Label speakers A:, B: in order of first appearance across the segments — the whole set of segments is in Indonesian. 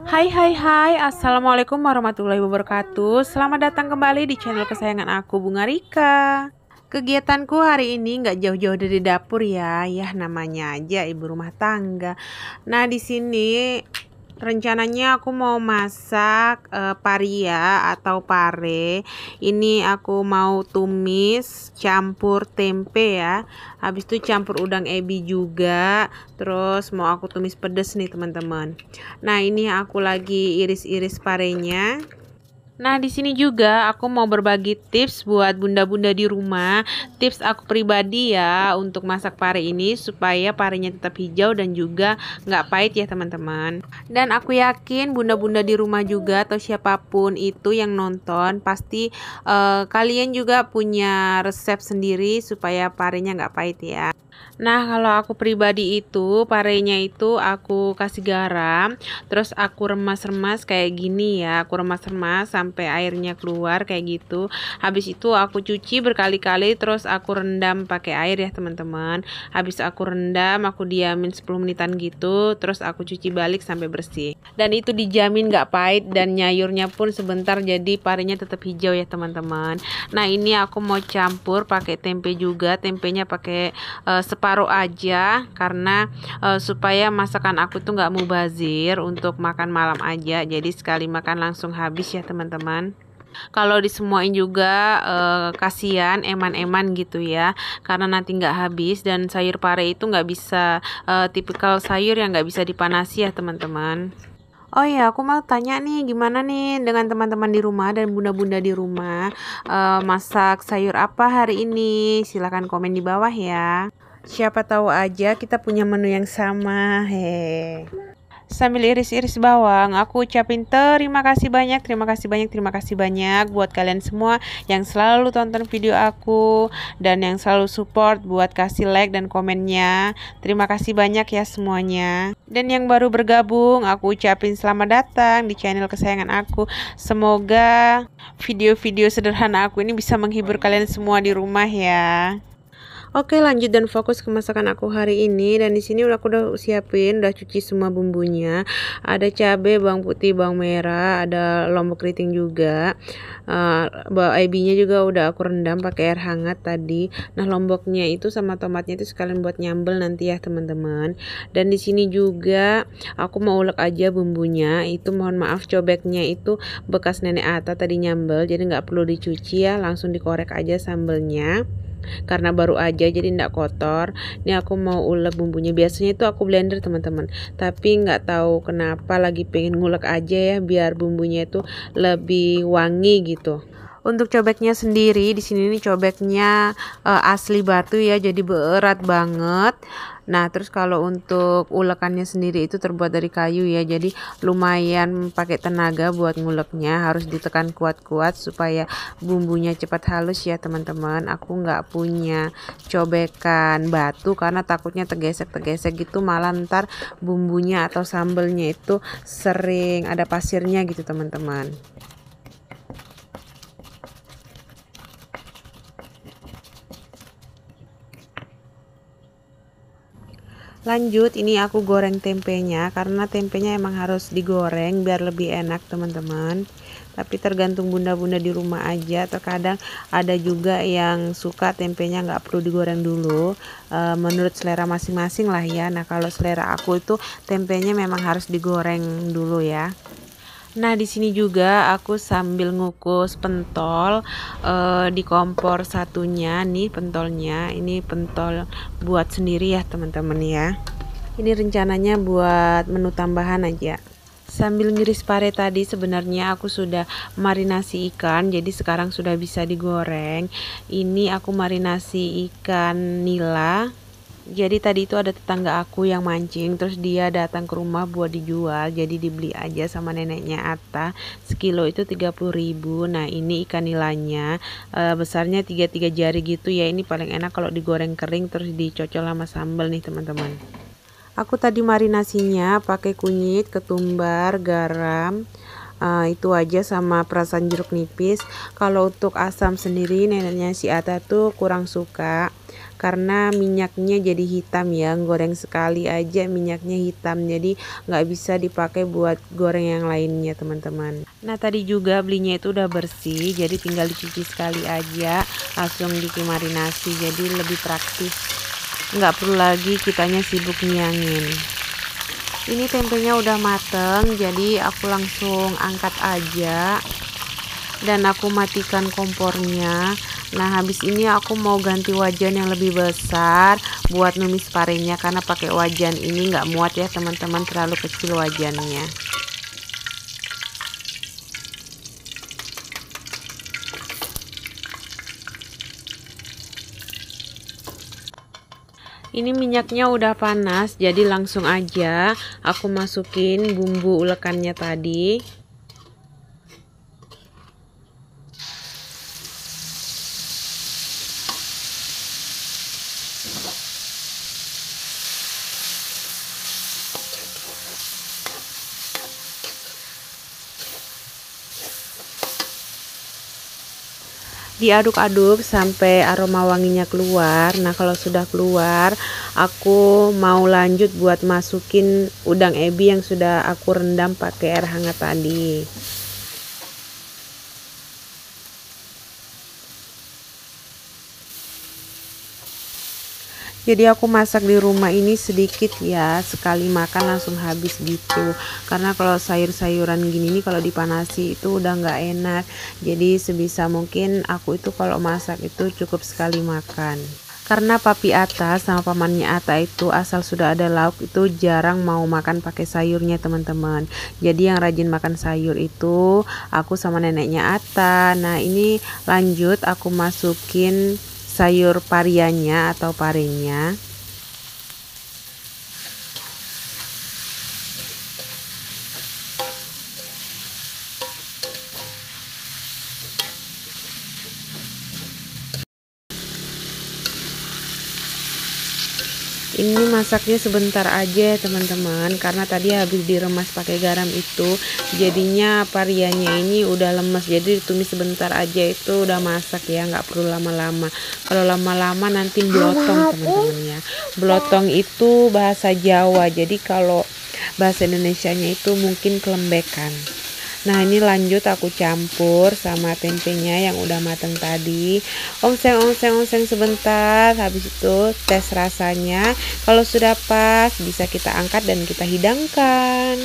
A: Hai, Assalamualaikum warahmatullahi wabarakatuh. Selamat datang kembali di channel kesayangan aku, Bunga Rika. Kegiatanku hari ini nggak jauh-jauh dari dapur ya, namanya aja ibu rumah tangga. Nah di sini rencananya aku mau masak paria atau pare. Ini aku mau tumis campur tempe ya. Habis itu campur udang ebi juga. Terus mau aku tumis pedes nih teman-teman. Nah ini aku lagi iris-iris parenya. Nah, di sini juga aku mau berbagi tips buat bunda-bunda di rumah. Tips aku pribadi ya untuk masak pare ini supaya parenya tetap hijau dan juga nggak pahit ya teman-teman. Dan aku yakin bunda-bunda di rumah juga atau siapapun itu yang nonton pasti kalian juga punya resep sendiri supaya parenya nggak pahit ya. Nah, kalau aku pribadi itu parenya itu aku kasih garam, terus aku remas-remas kayak gini ya. Aku remas-remas sampai airnya keluar kayak gitu. Habis itu aku cuci berkali-kali, terus aku rendam pakai air ya teman-teman. Habis aku rendam, aku diamin 10 menitan gitu, terus aku cuci balik sampai bersih. Dan itu dijamin gak pahit dan nyayurnya pun sebentar, jadi parenya tetap hijau ya teman-teman. Nah, ini aku mau campur pakai tempe juga. Tempenya pakai separuh aja karena supaya masakan aku tuh nggak mubazir untuk makan malam aja, jadi sekali makan langsung habis ya teman-teman. Kalau disemuain juga kasihan eman-eman gitu ya, karena nanti nggak habis. Dan sayur pare itu nggak bisa tipikal sayur yang nggak bisa dipanasi ya teman-teman. Oh ya, aku mau tanya nih, gimana nih dengan teman-teman di rumah dan bunda-bunda di rumah, masak sayur apa hari ini? Silahkan komen di bawah ya. Siapa tahu aja kita punya menu yang sama. Sambil iris-iris bawang, aku ucapin terima kasih banyak buat kalian semua yang selalu tonton video aku dan yang selalu support buat kasih like dan komennya. Terima kasih banyak ya semuanya. Dan yang baru bergabung, aku ucapin selamat datang di channel kesayangan aku. Semoga video-video sederhana aku ini bisa menghibur kalian semua di rumah ya. Oke, lanjut dan fokus ke masakan aku hari ini. Dan di sini aku udah siapin, udah cuci semua bumbunya. Ada cabai, bawang putih, bawang merah, ada lombok keriting juga. Bawang ebinya juga udah aku rendam pakai air hangat tadi. Nah, lomboknya itu sama tomatnya itu sekalian buat nyambel nanti ya teman-teman. Dan di sini juga aku mau ulek aja bumbunya. Itu mohon maaf cobeknya itu bekas nenek Ata tadi nyambel, jadi nggak perlu dicuci ya, langsung dikorek aja sambelnya karena baru aja jadi ndak kotor. Ini aku mau ulek bumbunya. Biasanya itu aku blender teman-teman, tapi nggak tahu kenapa lagi pengen ngulek aja ya biar bumbunya itu lebih wangi gitu. Untuk cobeknya sendiri di sini nih cobeknya asli batu ya, jadi berat banget. Nah, terus kalau untuk ulekannya sendiri itu terbuat dari kayu ya, jadi lumayan pakai tenaga buat nguleknya, harus ditekan kuat-kuat supaya bumbunya cepat halus ya teman-teman. Aku nggak punya cobekan batu karena takutnya tergesek-tergesek gitu, malah ntar bumbunya atau sambelnya itu sering ada pasirnya gitu teman-teman. Lanjut, ini aku goreng tempenya karena tempenya emang harus digoreng biar lebih enak teman-teman. Tapi tergantung bunda-bunda di rumah aja. Terkadang ada juga yang suka tempenya nggak perlu digoreng dulu. Menurut selera masing-masing lah ya. Nah, kalau selera aku itu tempenya memang harus digoreng dulu ya. Nah, di sini juga aku sambil ngukus pentol di kompor satunya nih pentolnya. Ini pentol buat sendiri ya teman-teman ya. Ini rencananya buat menu tambahan aja. Sambil ngiris pare tadi sebenarnya aku sudah marinasi ikan, jadi sekarang sudah bisa digoreng. Ini aku marinasi ikan nila. Jadi tadi itu ada tetangga aku yang mancing, terus dia datang ke rumah buat dijual, jadi dibeli aja sama neneknya Atta. Sekilo itu 30.000. Nah, ini ikan nilanya besarnya 3 jari gitu ya. Ini paling enak kalau digoreng kering terus dicocol sama sambal nih teman-teman. Aku tadi marinasinya pakai kunyit, ketumbar, garam, Itu aja sama perasan jeruk nipis. Kalau untuk asam sendiri neneknya si Ata tuh kurang suka karena minyaknya jadi hitam ya, goreng sekali aja minyaknya hitam, jadi nggak bisa dipakai buat goreng yang lainnya teman-teman. Nah tadi juga belinya itu udah bersih, jadi tinggal dicuci sekali aja langsung dimarinasi, jadi lebih praktis, nggak perlu lagi kitanya sibuk nyangin. Ini tempenya udah mateng, jadi aku langsung angkat aja dan aku matikan kompornya. Nah habis ini aku mau ganti wajan yang lebih besar buat numis parenya, karena pakai wajan ini nggak muat ya teman-teman, terlalu kecil wajannya. Ini minyaknya udah panas, jadi langsung aja aku masukin bumbu ulekannya tadi. Diaduk-aduk sampai aroma wanginya keluar. Nah kalau sudah keluar, aku mau lanjut buat masukin udang ebi yang sudah aku rendam pakai air hangat tadi. Jadi aku masak di rumah ini sedikit ya, sekali makan langsung habis gitu. Karena kalau sayur-sayuran gini nih kalau dipanasi itu udah nggak enak. Jadi sebisa mungkin aku itu kalau masak itu cukup sekali makan. Karena papi Ata sama pamannya Ata itu asal sudah ada lauk itu jarang mau makan pakai sayurnya teman-teman. Jadi yang rajin makan sayur itu aku sama neneknya Ata. Nah ini lanjut aku masukin sayur parianya atau parenya. Ini masaknya sebentar aja teman-teman, karena tadi habis diremas pakai garam itu jadinya parianya ini udah lemes, jadi ditumis sebentar aja itu udah masak ya, nggak perlu lama-lama. Kalau lama-lama nanti blotong teman-teman ya. Blotong itu bahasa Jawa, jadi kalau bahasa Indonesianya itu mungkin kelembekan. Nah ini lanjut aku campur sama tempenya yang udah mateng tadi. Ongseng sebentar, habis itu tes rasanya. Kalau sudah pas bisa kita angkat dan kita hidangkan.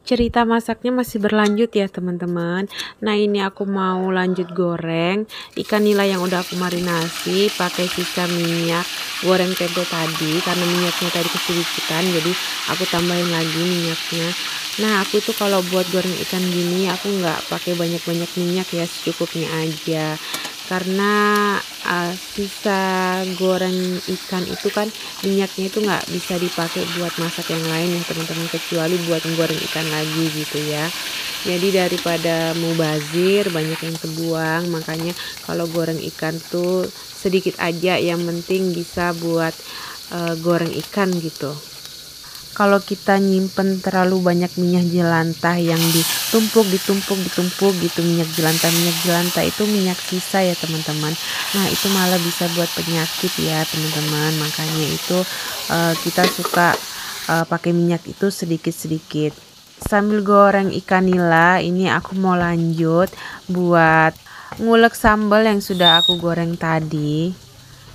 A: Cerita masaknya masih berlanjut ya teman-teman. Nah ini aku mau lanjut goreng ikan nila yang udah aku marinasi pakai sisa minyak goreng tempe tadi, karena minyaknya tadi kesedikitan jadi aku tambahin lagi minyaknya. Nah aku tuh kalau buat goreng ikan gini aku nggak pakai banyak-banyak minyak ya, secukupnya aja, karena sisa goreng ikan itu kan minyaknya itu nggak bisa dipakai buat masak yang lain ya teman-teman, kecuali buat goreng ikan lagi gitu ya. Jadi daripada mubazir banyak yang kebuang, makanya kalau goreng ikan tuh sedikit aja, yang penting bisa buat goreng ikan gitu. Kalau kita nyimpen terlalu banyak minyak jelantah yang ditumpuk gitu, minyak jelantah itu minyak sisa ya teman-teman. Nah itu malah bisa buat penyakit ya teman-teman, makanya itu kita suka pakai minyak itu sedikit-sedikit. Sambil goreng ikan nila ini aku mau lanjut buat ngulek sambal yang sudah aku goreng tadi.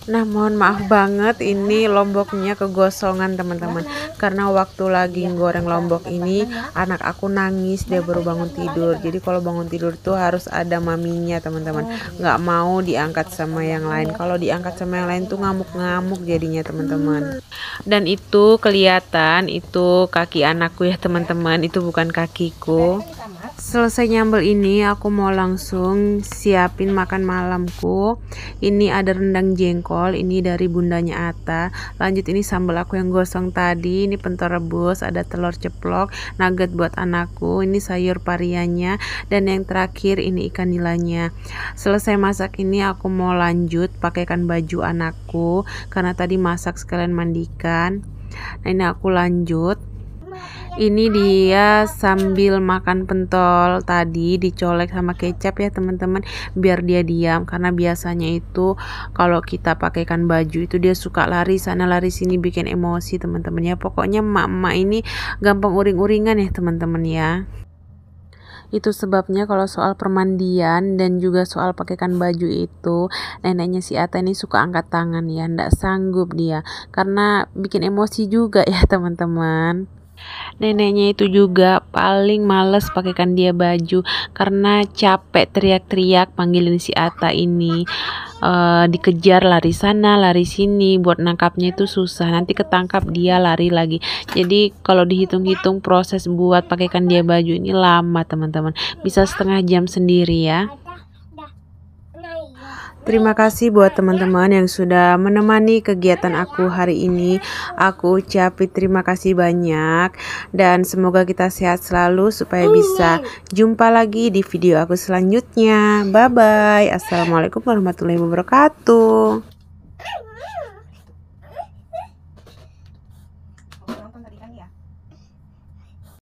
A: Nah, mohon maaf banget ini lomboknya kegosongan teman-teman. Karena waktu lagi goreng lombok ini anak aku nangis, dia baru bangun tidur. Jadi kalau bangun tidur tuh harus ada maminya teman-teman. Nggak mau diangkat sama yang lain. Kalau diangkat sama yang lain tuh ngamuk-ngamuk jadinya teman-teman. Dan itu kelihatan itu kaki anakku ya teman-teman. Itu bukan kakiku. Selesai nyambel ini aku mau langsung siapin makan malamku. Ini ada rendang jengkol, ini dari bundanya Ata. Lanjut ini sambal aku yang gosong tadi, ini pentol rebus, ada telur ceplok, nugget buat anakku, ini sayur parianya, dan yang terakhir ini ikan nilanya. Selesai masak ini aku mau lanjut pakaikan baju anakku karena tadi masak sekalian mandikan. Nah, ini aku lanjut. Ini dia sambil makan pentol tadi dicolek sama kecap ya teman-teman, biar dia diam, karena biasanya itu kalau kita pakaikan baju itu dia suka lari sana lari sini, bikin emosi teman-teman ya. Pokoknya emak-emak ini gampang uring-uringan ya teman-teman ya. Itu sebabnya kalau soal permandian dan juga soal pakaikan baju itu neneknya si Ata ini suka angkat tangan ya, ndak sanggup dia karena bikin emosi juga ya teman-teman. Neneknya itu juga paling males pakaikan dia baju karena capek teriak-teriak panggilin si Ata ini. Dikejar lari sana lari sini, buat nangkapnya itu susah, nanti ketangkap dia lari lagi. Jadi kalau dihitung-hitung proses buat pakaikan dia baju ini lama teman-teman, bisa setengah jam sendiri ya. Terima kasih buat teman-teman yang sudah menemani kegiatan aku hari ini. Aku ucapin terima kasih banyak dan semoga kita sehat selalu supaya bisa jumpa lagi di video aku selanjutnya. Bye bye. Assalamualaikum warahmatullahi wabarakatuh.